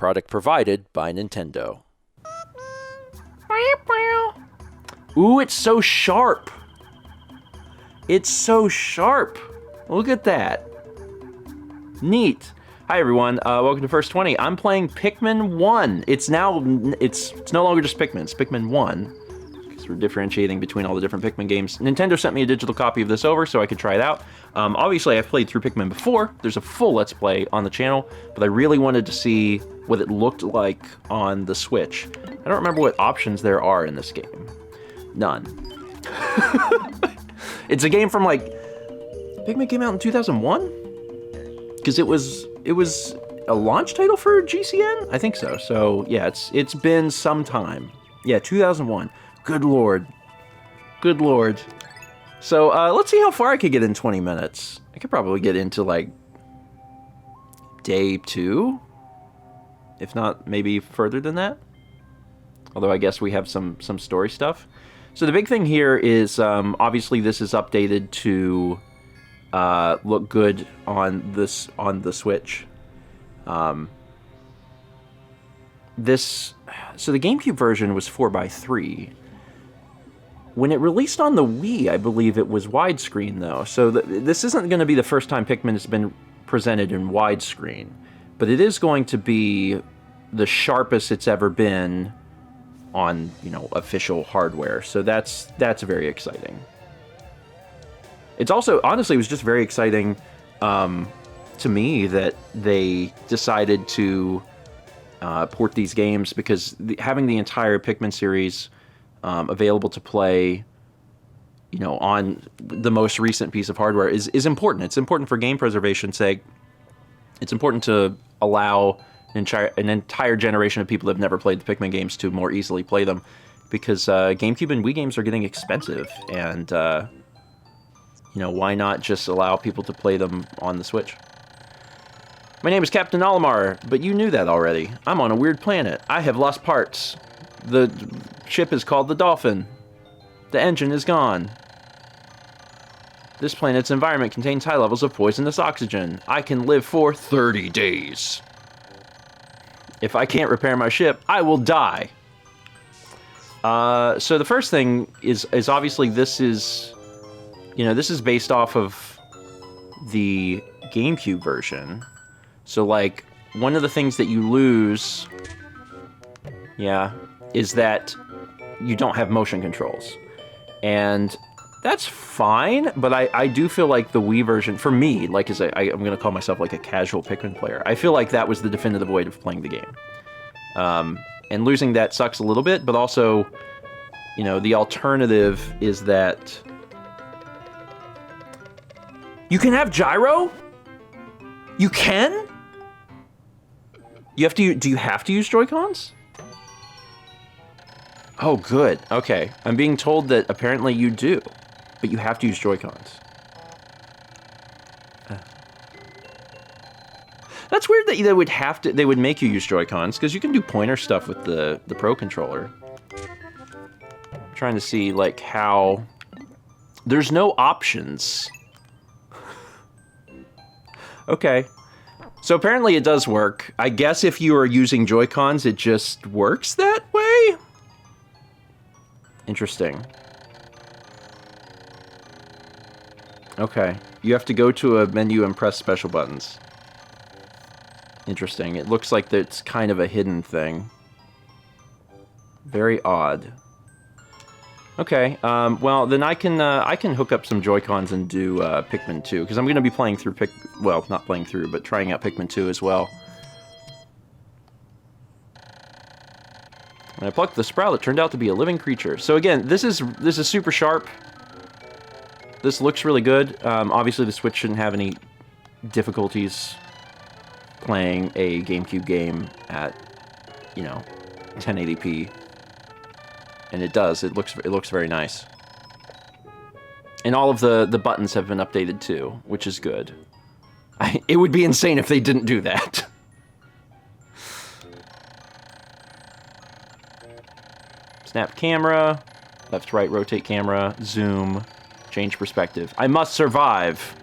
product provided by Nintendo. Ooh, it's so sharp. It's so sharp. Look at that. Neat. Hi everyone, welcome to First20. I'm playing Pikmin 1. It's no longer just Pikmin, it's Pikmin 1. Because we're differentiating between all the different Pikmin games. Nintendo sent me a digital copy of this over so I could try it out. Obviously I've played through Pikmin before. There's a full Let's Play on the channel, but I really wanted to see what it looked like on the Switch. I don't remember what options there are in this game. None. It's a game from like, Pikmin came out in 2001? Because it was a launch title for GCN? I think so. So yeah, it's been some time. Yeah, 2001. Good lord. Good lord. So let's see how far I could get in 20 minutes. I could probably get into like day 2, if not maybe further than that. Although I guess we have some story stuff. So the big thing here is obviously this is updated to look good on the Switch. So the GameCube version was 4:3. When it released on the Wii, I believe it was widescreen though. So this isn't going to be the first time Pikmin has been presented in widescreen, but it is going to be the sharpest it's ever been on, you know, official hardware. So that's very exciting. It's also, honestly, it was just very exciting to me that they decided to port these games, because having the entire Pikmin series available to play, you know, on the most recent piece of hardware is important. It's important for game preservation's sake. It's important to allow an entire generation of people that have never played the Pikmin games to more easily play them, because GameCube and Wii games are getting expensive, and you know, why not just allow people to play them on the Switch? My name is Captain Olimar, but you knew that already. I'm on a weird planet. I have lost parts. The ship is called the Dolphin. The engine is gone. This planet's environment contains high levels of poisonous oxygen. I can live for 30 days. If I can't repair my ship, I will die. So the first thing is obviously this is, you know, this is based off of the GameCube version. So like, one of the things that you lose, yeah, is that you don't have motion controls. And that's fine, but I do feel like the Wii version, for me, like, I'm going to call myself like a casual Pikmin player, I feel like that was the definitive way of playing the game. And losing that sucks a little bit, but also, you know, the alternative is that you can have gyro? You can? Do you have to use Joy-Cons? Oh, good. Okay. I'm being told that apparently you do, but you have to use Joy-Cons. That's weird that they would make you use Joy-Cons, because you can do pointer stuff with the Pro Controller. I'm trying to see, like, how... There's no options. Okay. So apparently it does work. I guess if you are using Joy-Cons, it just works that way? Interesting. Okay. You have to go to a menu and press special buttons. Interesting. It looks like that's kind of a hidden thing. Very odd. Okay, well, then I can hook up some Joy-Cons and do Pikmin 2, because I'm going to be playing through well, not playing through, but trying out Pikmin 2 as well. When I plucked the sprout, it turned out to be a living creature. So again, this is super sharp. This looks really good. Obviously, the Switch shouldn't have any difficulties playing a GameCube game at, you know, 1080p. And it does. It looks very nice. And all of the buttons have been updated too, which is good. It would be insane if they didn't do that. Snap camera, left, right, rotate camera, zoom, change perspective. I must survive.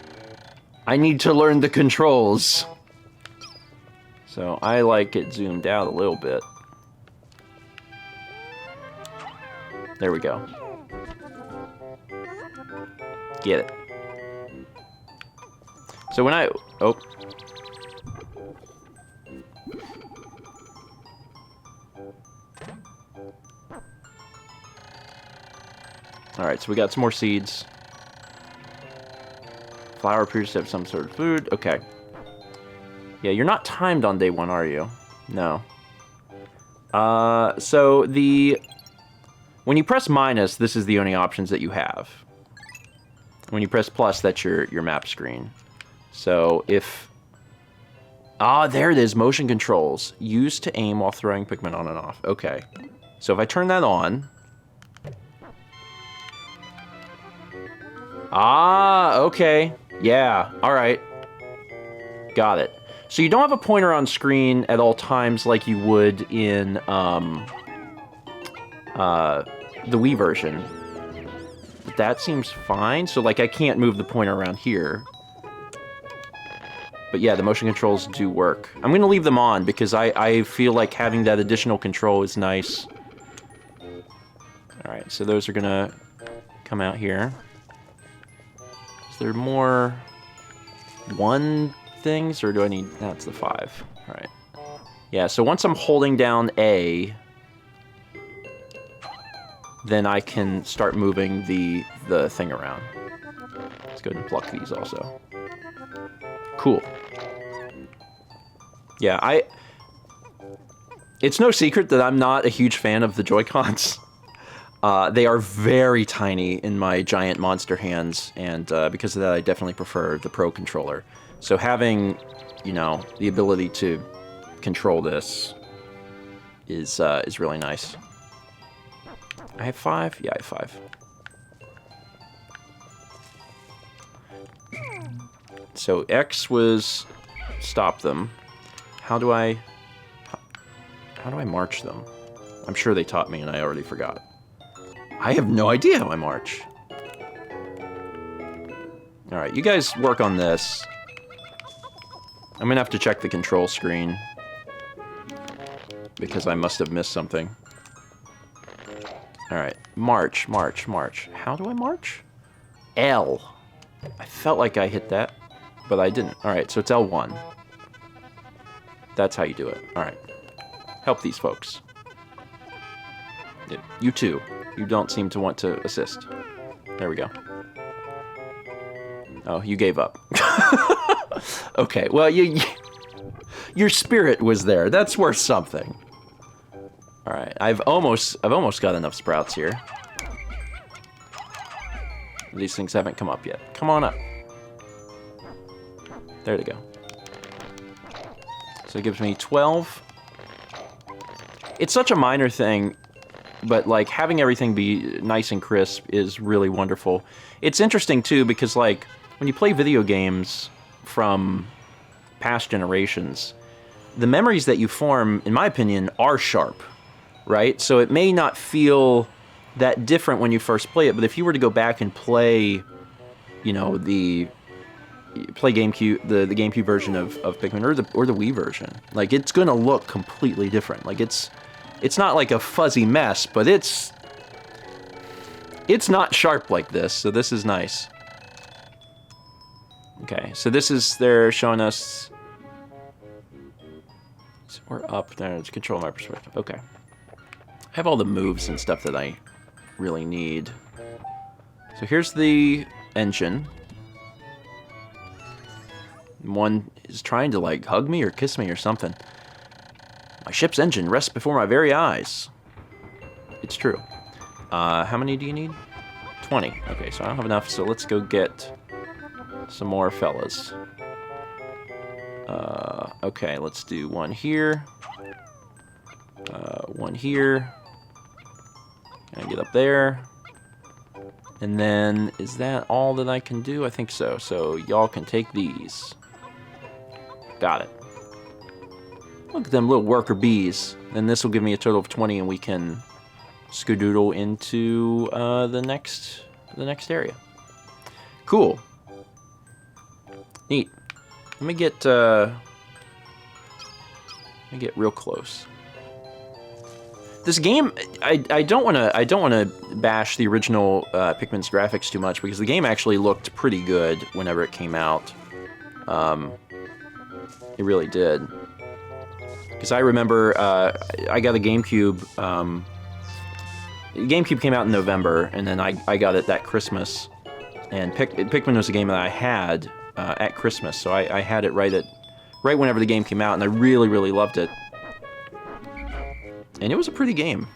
I need to learn the controls. So I like it zoomed out a little bit. There we go. Get it. So when I... Oh. Alright, so we got some more seeds. Flower appears to have some sort of food. Okay. Yeah, you're not timed on day 1, are you? No. So the... When you press minus, this is the only options that you have. When you press plus, that's your map screen. So if... Ah, there it is, motion controls. Used to aim while throwing Pikmin on and off. Okay. So if I turn that on... Ah, okay. Yeah, alright. Got it. So you don't have a pointer on screen at all times like you would in the Wii version. But that seems fine. So, like, I can't move the pointer around here. But yeah, the motion controls do work. I'm going to leave them on because I feel like having that additional control is nice. Alright, so those are going to come out here. Is there more 1 things, or do I need... That's the 5. Alright. Yeah, so once I'm holding down A, then I can start moving the thing around. Let's go ahead and pluck these also. Cool. Yeah, it's no secret that I'm not a huge fan of the Joy-Cons. They are very tiny in my giant monster hands, and because of that, I definitely prefer the Pro controller. So having, you know, the ability to control this is really nice. I have 5? Yeah, I have 5. So X was stop them. How do I march them? I'm sure they taught me and I already forgot. I have no idea how I march. Alright, you guys work on this. I'm gonna have to check the control screen because I must have missed something. Alright, march, march, march. How do I march? L. I felt like I hit that, but I didn't. Alright, so it's L1. That's how you do it. Alright. Help these folks. Yeah, you too. You don't seem to want to assist. There we go. Oh, you gave up. Okay, well, your spirit was there. That's worth something. All right, I've almost got enough sprouts here. These things haven't come up yet. Come on up. There they go. So it gives me 12. It's such a minor thing, but like having everything be nice and crisp is really wonderful. It's interesting too because like when you play video games from past generations, the memories that you form, in my opinion, are sharp, right? So it may not feel that different when you first play it, but if you were to go back and play, you know, the GameCube, the GameCube version of Pikmin or the Wii version, like it's gonna look completely different. Like it's not like a fuzzy mess, but it's not sharp like this, so this is nice. Okay, so this is, they're showing us, so we're up there to control my perspective. Okay. I have all the moves and stuff that I really need. So here's the engine. One is trying to like hug me or kiss me or something. My ship's engine rests before my very eyes. It's true. How many do you need? 20. Okay, so I don't have enough, so let's go get some more fellas. Okay, let's do one here. One here. Can I get up there? And then, is that all that I can do? I think so. So, y'all can take these. Got it. Look at them little worker bees. Then this will give me a total of 20, and we can skedoodle into the next area. Cool. Neat. Let me get Let me get real close. This game, I don't want to bash the original Pikmin's graphics too much, because the game actually looked pretty good whenever it came out. It really did. Because I remember I got a GameCube. GameCube came out in November, and then I got it that Christmas. And Pikmin was a game that I had at Christmas, so I had it right whenever the game came out, and I really, really loved it. And it was a pretty game.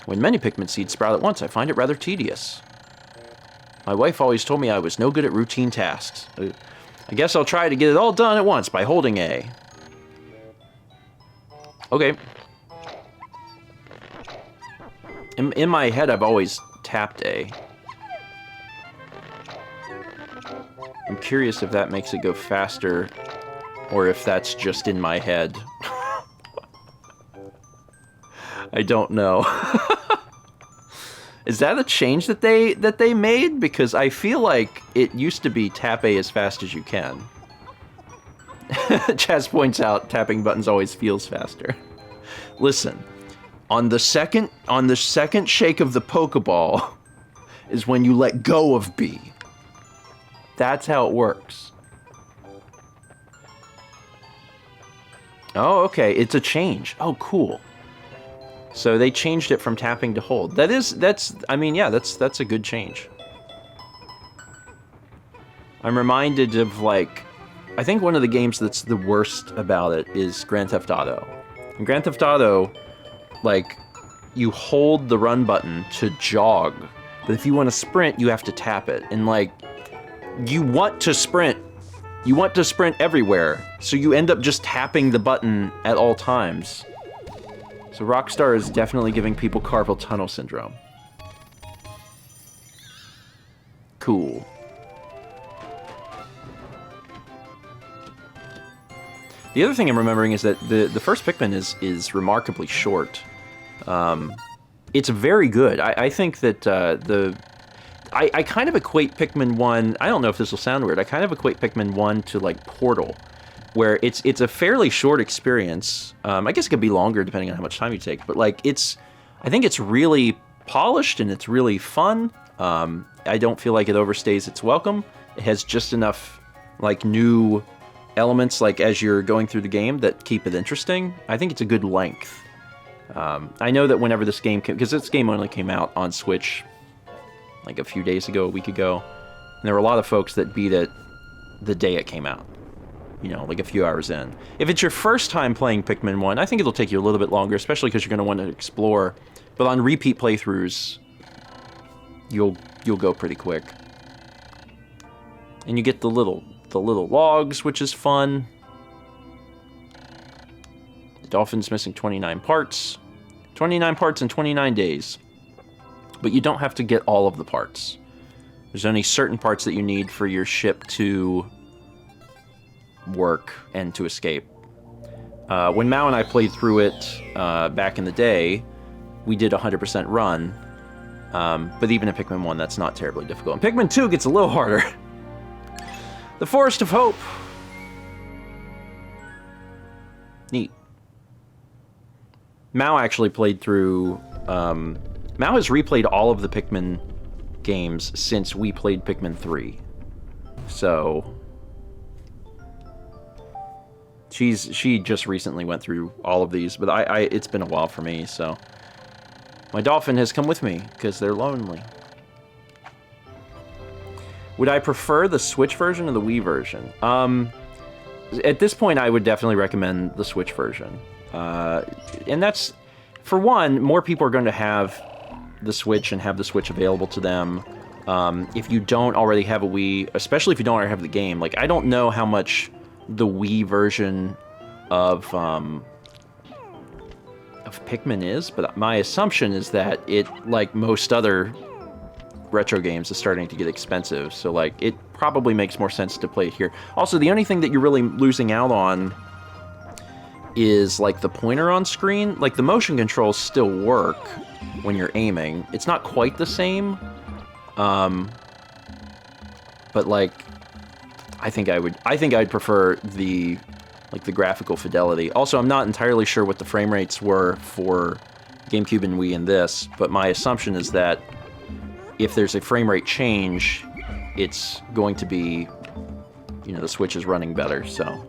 When many Pikmin seeds sprout at once, I find it rather tedious. My wife always told me I was no good at routine tasks. I guess I'll try to get it all done at once by holding A. Okay. In my head, I've always tapped A. I'm curious if that makes it go faster, or if that's just in my head. I don't know. Is that a change that they made? Because I feel like it used to be tap A as fast as you can. Chaz points out tapping buttons always feels faster. Listen, on the second shake of the Pokeball is when you let go of B. That's how it works. Oh, okay, it's a change. Oh, cool. So they changed it from tapping to hold. I mean, yeah, that's a good change. I'm reminded of, like, I think one of the games that's the worst about it is Grand Theft Auto. In Grand Theft Auto, like, you hold the run button to jog, but if you want to sprint, you have to tap it. And, like, you want to sprint everywhere, so you end up just tapping the button at all times. So Rockstar is definitely giving people carpal tunnel syndrome. Cool. The other thing I'm remembering is that the first Pikmin is remarkably short. It's very good. I think that I kind of equate Pikmin 1... I don't know if this will sound weird. I kind of equate Pikmin 1 to, like, Portal, where it's a fairly short experience. I guess it could be longer depending on how much time you take, but, like, I think it's really polished and it's really fun. I don't feel like it overstays its welcome. It has just enough, like, new elements, like, as you're going through the game that keep it interesting. I think it's a good length. I know that whenever this game came... because this game only came out on Switch, like, a few days ago, a week ago, and there were a lot of folks that beat it the day it came out. You know, like a few hours in. If it's your first time playing Pikmin 1, I think it'll take you a little bit longer, especially because you're going to want to explore. But on repeat playthroughs, you'll go pretty quick. And you get the little logs, which is fun. The dolphin's missing 29 parts. 29 parts in 29 days. But you don't have to get all of the parts. There's only certain parts that you need for your ship to work and to escape. When Mao and I played through it back in the day, we did 100% run. But even in Pikmin 1, that's not terribly difficult. And Pikmin 2 gets a little harder. The Forest of Hope. Neat. Mao actually played through... Mao has replayed all of the Pikmin games since we played Pikmin 3. So... She just recently went through all of these, but it's been a while for me, so... My dolphin has come with me, because they're lonely. Would I prefer the Switch version or the Wii version? At this point, I would definitely recommend the Switch version. And that's... For one, more people are going to have the Switch and have the Switch available to them. If you don't already have a Wii, especially if you don't already have the game, like, I don't know how much the Wii version of Pikmin is, but my assumption is that it, like most other retro games, is starting to get expensive, so, like, it probably makes more sense to play it here. Also, the only thing that you're really losing out on is, like, the pointer on screen. Like, the motion controls still work when you're aiming. It's not quite the same, but, like, I think I'd prefer the graphical fidelity. Also, I'm not entirely sure what the frame rates were for GameCube and Wii in this, but my assumption is that if there's a frame rate change, it's going to be, you know, the Switch is running better, so.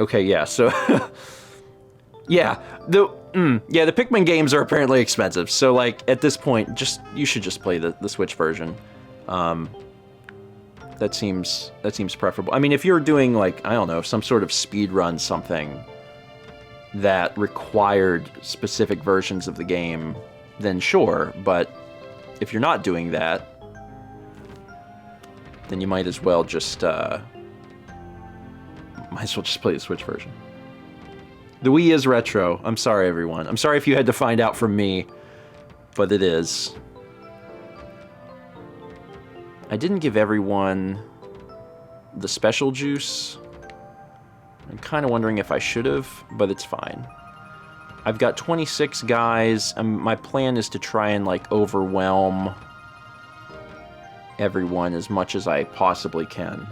Okay, yeah, so, yeah, the Pikmin games are apparently expensive, so, like, at this point, you should just play the Switch version. That seems preferable. I mean, if you're doing, like, I don't know, some sort of speed run something that required specific versions of the game, then sure, but if you're not doing that, then you might as well just play the Switch version. The Wii is retro. I'm sorry, everyone. I'm sorry if you had to find out from me, but it is. I didn't give everyone the special juice. I'm kind of wondering if I should have, but it's fine. I've got 26 guys. My plan is to try and, like, overwhelm everyone as much as I possibly can.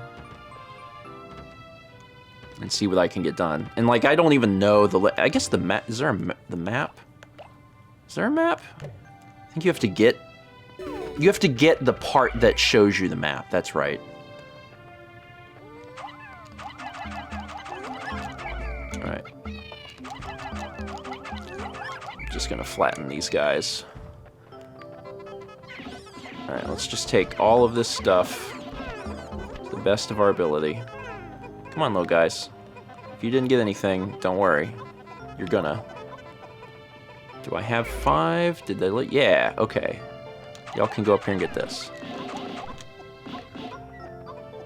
And see what I can get done. And, like, I don't even know I guess the map... Is there the map? Is there a map? I think you have to get... You have to get the part that shows you the map. That's right. Alright. Just gonna flatten these guys. Alright, let's just take all of this stuff to the best of our ability. Come on, little guys. If you didn't get anything, don't worry. You're gonna. Do I have 5? Did they let... Yeah, okay. Y'all can go up here and get this.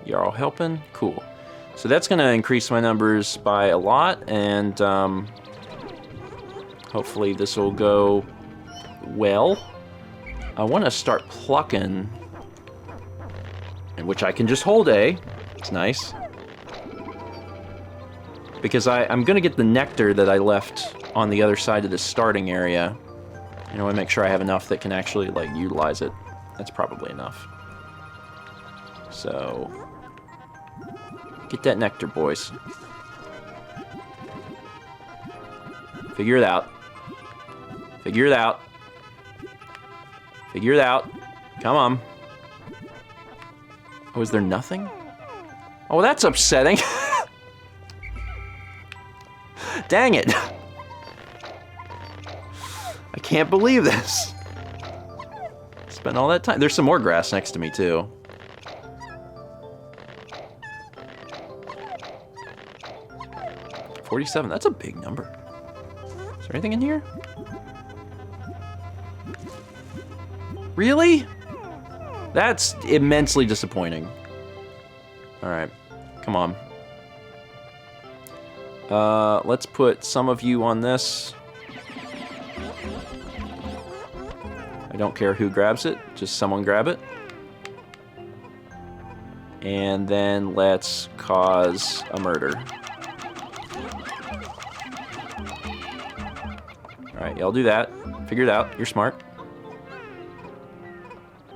Y'all all helping? Cool. So that's gonna increase my numbers by a lot, and hopefully this will go well. I want to start plucking, in which I can just hold A. It's nice. Because I'm going to get the nectar that I left on the other side of this starting area. And I want to make sure I have enough that can actually, like, utilize it. That's probably enough. So, get that nectar, boys. Figure it out. Figure it out. Figure it out. Come on. Oh, is there nothing? Oh, that's upsetting. Dang it. I can't believe this. Spent all that time. There's some more grass next to me, too. $47. That's a big number. Is there anything in here? Really? That's immensely disappointing. Alright. Come on. Let's put some of you on this. I don't care who grabs it. Just someone grab it. And then let's cause a murder. Alright, y'all do that. Figure it out. You're smart.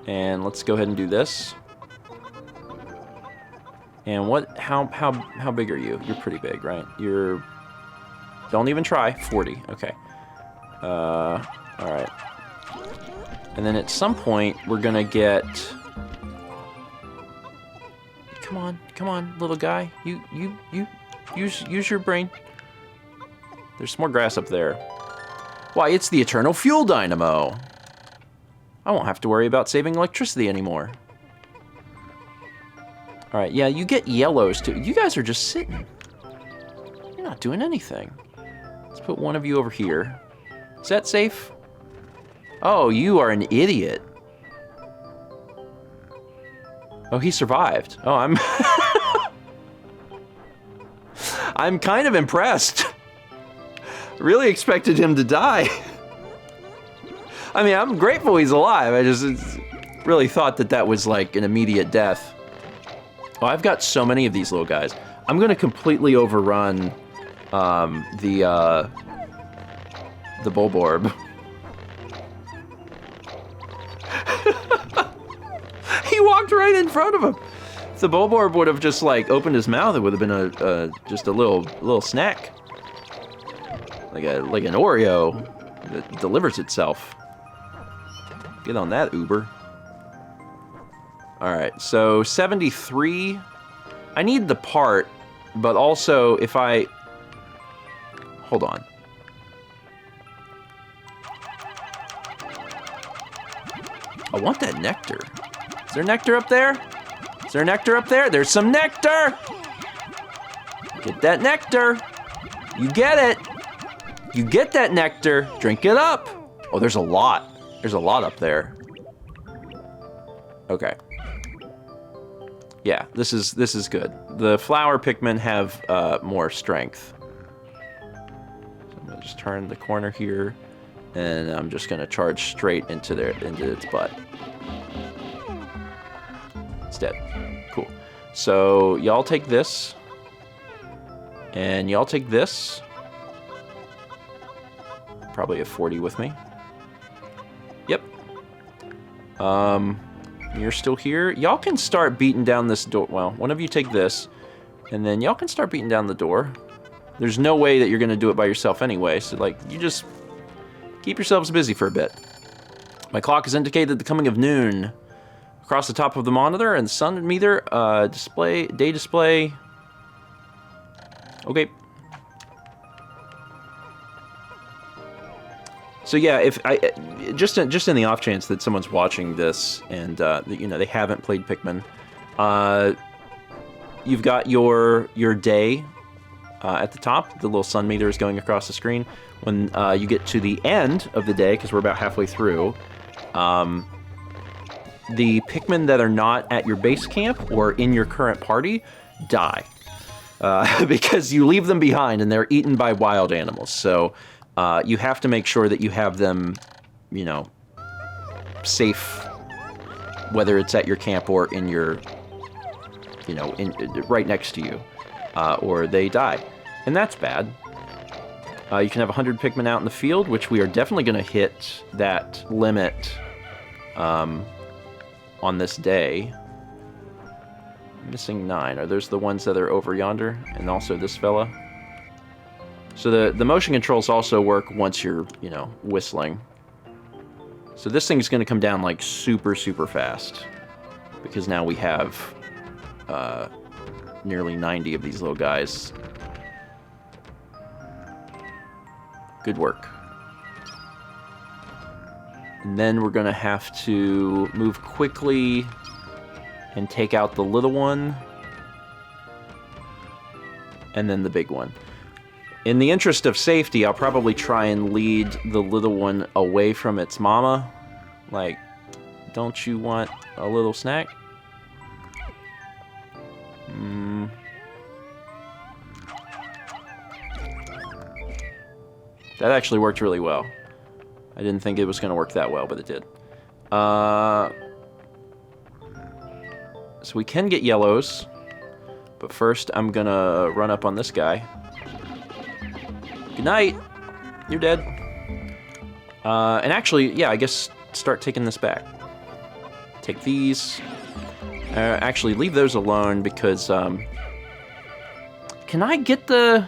And let's go ahead and do this. And what? How big are you? You're pretty big, right? You're. Don't even try. 40. Okay. All right. And then at some point we're gonna get. Come on, little guy. You use your brain. There's some more grass up there. Why? It's the Eternal Fuel Dynamo. I won't have to worry about saving electricity anymore. Alright, yeah, you get yellows too. You guys are just sitting. You're not doing anything. Let's put one of you over here. Is that safe? Oh, you are an idiot. Oh, he survived. Oh, I'm... I'm kind of impressed. Really expected him to die. I mean, I'm grateful he's alive. I just really thought that was like an immediate death. Oh, I've got so many of these little guys. I'm gonna completely overrun the Bulborb. He walked jumped right in front of him. If the Bulborb would have just like opened his mouth, it would have been just a little snack, like an Oreo that delivers itself. Get on that, Uber. All right, so 73. I need the part, but also if I hold on. I want that nectar. Is there nectar up there? Is there nectar up there? There's some nectar! Get that nectar. You get it. You get that nectar. Drink it up. Oh, there's a lot. There's a lot up there. Okay. Yeah, this is good. The flower Pikmin have more strength. So I'm gonna just turn the corner here, and I'm just gonna charge straight into its butt. It's dead. Cool. So y'all take this, and y'all take this. Probably a 40 with me. Yep. You're still here. Y'all can start beating down this door. Well, one of you take this, and then y'all can start beating down the door. There's no way that you're gonna do it by yourself anyway, so like, you just keep yourselves busy for a bit. My clock has indicated the coming of noon. Across the top of the monitor and the sun meter, day display. Okay. So yeah, if I just in the off chance that someone's watching this and you know they haven't played Pikmin, you've got your day at the top. The little sun meter is going across the screen. When you get to the end of the day, because we're about halfway through, the Pikmin that are not at your base camp or in your current party die because you leave them behind and they're eaten by wild animals. So. You have to make sure that you have them, you know, safe, whether it's at your camp or in your, you know, right next to you, or they die. And that's bad. You can have 100 Pikmin out in the field, which we are definitely going to hit that limit on this day. I'm missing 9. Are those the ones that are over yonder? And also this fella? So the motion controls also work once you're, you know, whistling. So this thing's going to come down like super, super fast. Because now we have nearly 90 of these little guys. Good work. And then we're going to have to move quickly and take out the little one. And then the big one. In the interest of safety, I'll probably try and lead the little one away from its mama. Like, don't you want a little snack? That actually worked really well. I didn't think it was going to work that well, but it did. So we can get yellows. But first, I'm going to run up on this guy. Good night. You're dead. And actually, yeah, I guess start taking this back. Take these. Actually, leave those alone because, can I get the...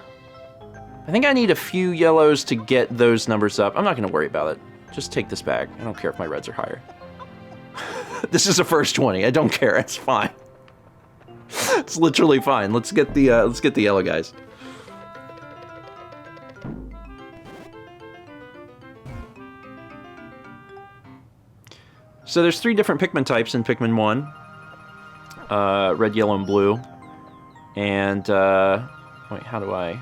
I think I need a few yellows to get those numbers up. I'm not going to worry about it. Just take this back. I don't care if my reds are higher. This is a first 20. I don't care. It's fine. It's literally fine. Let's get the yellow guys. So there's 3 different Pikmin types in Pikmin 1. Red, yellow, and blue. And, wait, how do I...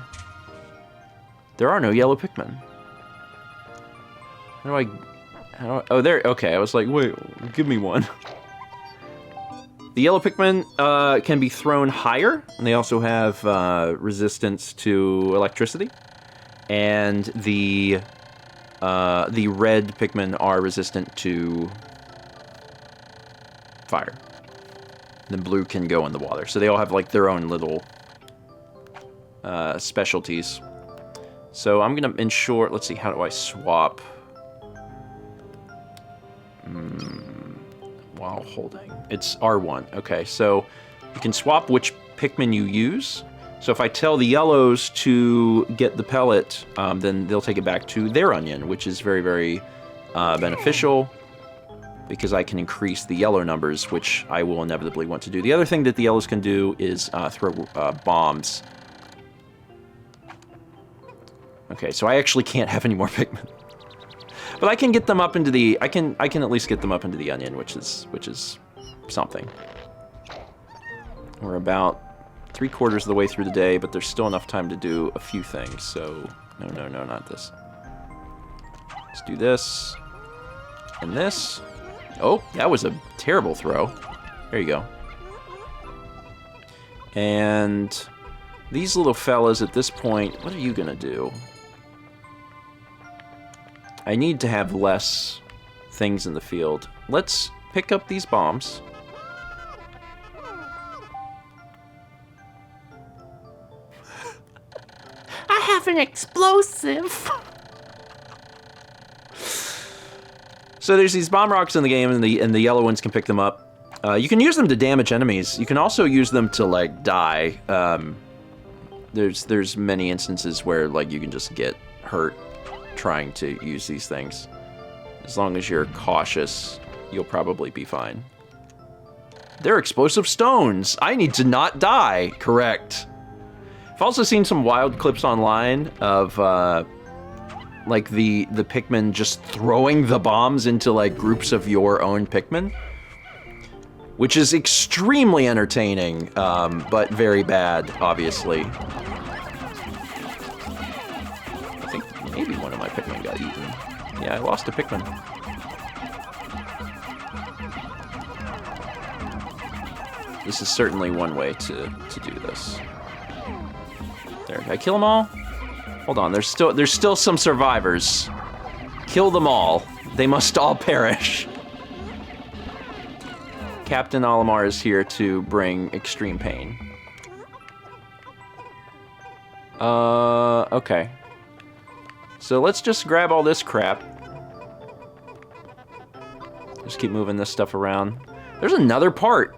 There are no yellow Pikmin. How do I... Oh, there, okay, I was like, wait, give me one. The yellow Pikmin can be thrown higher, and they also have resistance to electricity. And the red Pikmin are resistant to fire. And then blue can go in the water. So they all have like their own little specialties. So I'm gonna ensure, let's see, how do I swap? while holding. It's R1. Okay, so you can swap which Pikmin you use. So if I tell the yellows to get the pellet, then they'll take it back to their onion, which is very, very beneficial because I can increase the yellow numbers, which I will inevitably want to do. The other thing that the yellows can do is throw bombs. Okay, so I actually can't have any more Pikmin. But I can get them up into the... I can at least get them up into the onion, which is something. We're about 3/4 of the way through the day, but there's still enough time to do a few things, so... No, not this. Let's do this. And this. Oh, that was a terrible throw. There you go. And these little fellas at this point, what are you gonna do? I need to have less things in the field. Let's pick up these bombs. I have an explosive. So there's these bomb rocks in the game, and the yellow ones can pick them up. You can use them to damage enemies. You can also use them to like die. There's many instances where like you can just get hurt trying to use these things. As long as you're cautious, you'll probably be fine. They're explosive stones. I need to not die. Correct. I've also seen some wild clips online of like the Pikmin just throwing the bombs into like groups of your own Pikmin, which is extremely entertaining, but very bad, obviously. I think maybe one of my Pikmin got eaten. Yeah, I lost a Pikmin. This is certainly one way to do this. There, did I kill them all? Hold on, there's still some survivors. Kill them all. They must all perish. Captain Olimar is here to bring extreme pain. Okay. So let's just grab all this crap. Just keep moving this stuff around. There's another part.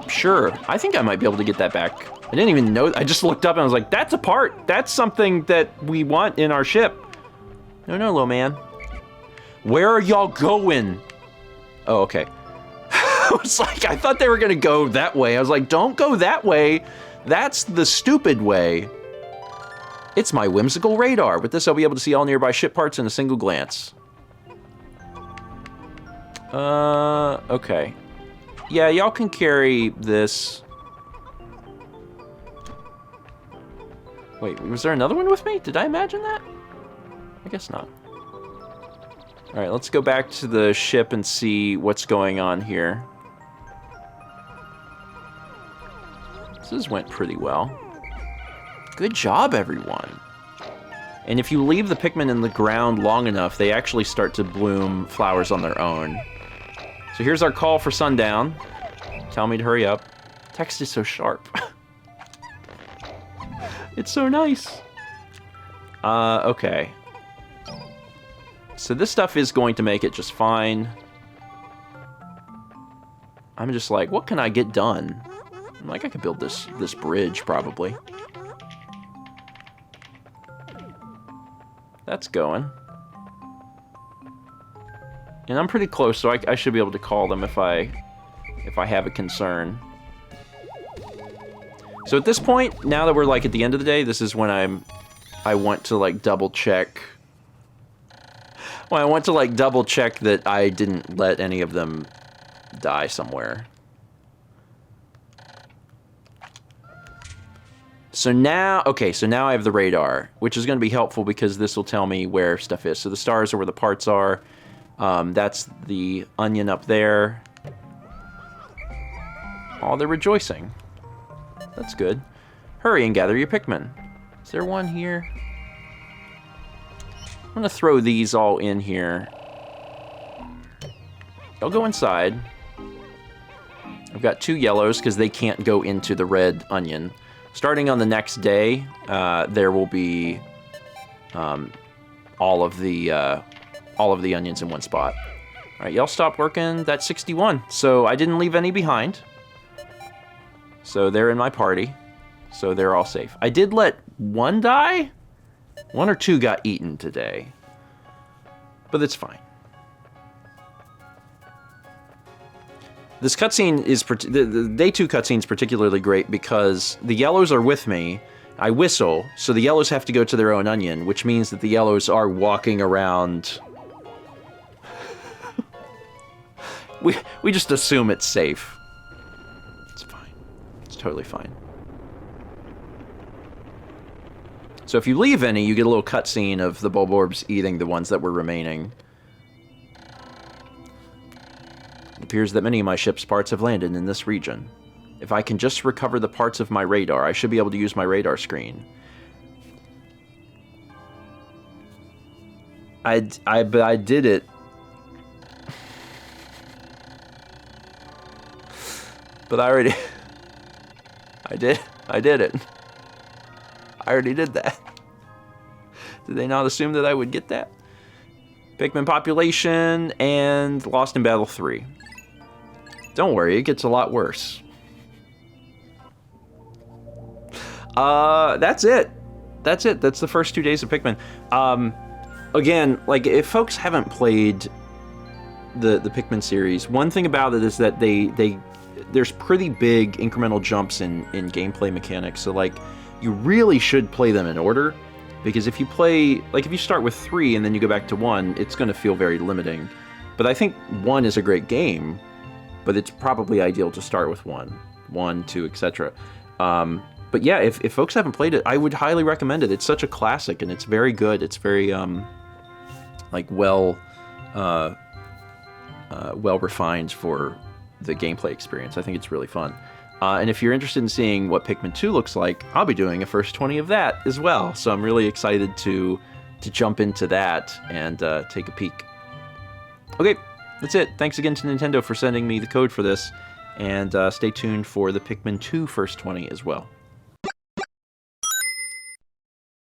Sure, I think I might be able to get that back. I didn't even know, I just looked up and I was like, that's a part. That's something that we want in our ship. No, little man. Where are y'all going? Oh, okay. I was like, I thought they were gonna go that way. I was like, don't go that way. That's the stupid way. It's my whimsical radar. With this, I'll be able to see all nearby ship parts in a single glance. Okay. Yeah, y'all can carry this. Wait, was there another one with me? Did I imagine that? I guess not. Alright, let's go back to the ship and see what's going on here. This went pretty well. Good job, everyone. And if you leave the Pikmin in the ground long enough, they actually start to bloom flowers on their own. So here's our call for sundown. Tell me to hurry up. Text is so sharp. It's so nice. Okay. So this stuff is going to make it just fine. I'm just like, what can I get done? I'm like, I could build this bridge, probably. That's going. And I'm pretty close, so I should be able to call them if I have a concern. So at this point, now that we're like at the end of the day, this is when I want to like double check. Well, I want to like double check that I didn't let any of them die somewhere. So now, okay, so now I have the radar, which is going to be helpful because this will tell me where stuff is. So the stars are where the parts are. That's the onion up there. Oh, they're rejoicing. That's good. Hurry and gather your Pikmin. Is there one here? I'm gonna throw these all in here. They'll go inside. I've got 2 yellows because they can't go into the red onion. Starting on the next day, there will be all of the all of the onions in one spot. All right, y'all stop working. That's 61. So I didn't leave any behind. So they're in my party. So they're all safe. I did let one die. 1 or 2 got eaten today. But it's fine. This cutscene is... The Day 2 cutscene is particularly great because the yellows are with me. I whistle, so the yellows have to go to their own onion, which means that the yellows are walking around... we just assume it's safe. It's fine. It's totally fine. So if you leave any, you get a little cutscene of the Bulborbs eating the ones that were remaining. It appears that many of my ship's parts have landed in this region. If I can just recover the parts of my radar, I should be able to use my radar screen. I did it. But I already... I did it. I already did that. Did they not assume that I would get that? Pikmin population and Lost in Battle 3. Don't worry, it gets a lot worse. That's it. That's it. That's the first 2 days of Pikmin. Again, like, if folks haven't played the Pikmin series, one thing about it is that there's pretty big incremental jumps in gameplay mechanics. So, like, you really should play them in order, because if you play, like, if you start with 3 and then you go back to 1, it's going to feel very limiting. But I think 1 is a great game, but it's probably ideal to start with 1, 2, etc. But yeah, if folks haven't played it, I would highly recommend it. It's such a classic, and it's very good. It's very, like, well refined for the gameplay experience. I think it's really fun. And if you're interested in seeing what Pikmin 2 looks like, I'll be doing a First 20 of that as well. So I'm really excited to jump into that and take a peek. Okay, that's it. Thanks again to Nintendo for sending me the code for this. And stay tuned for the Pikmin 2 First 20 as well.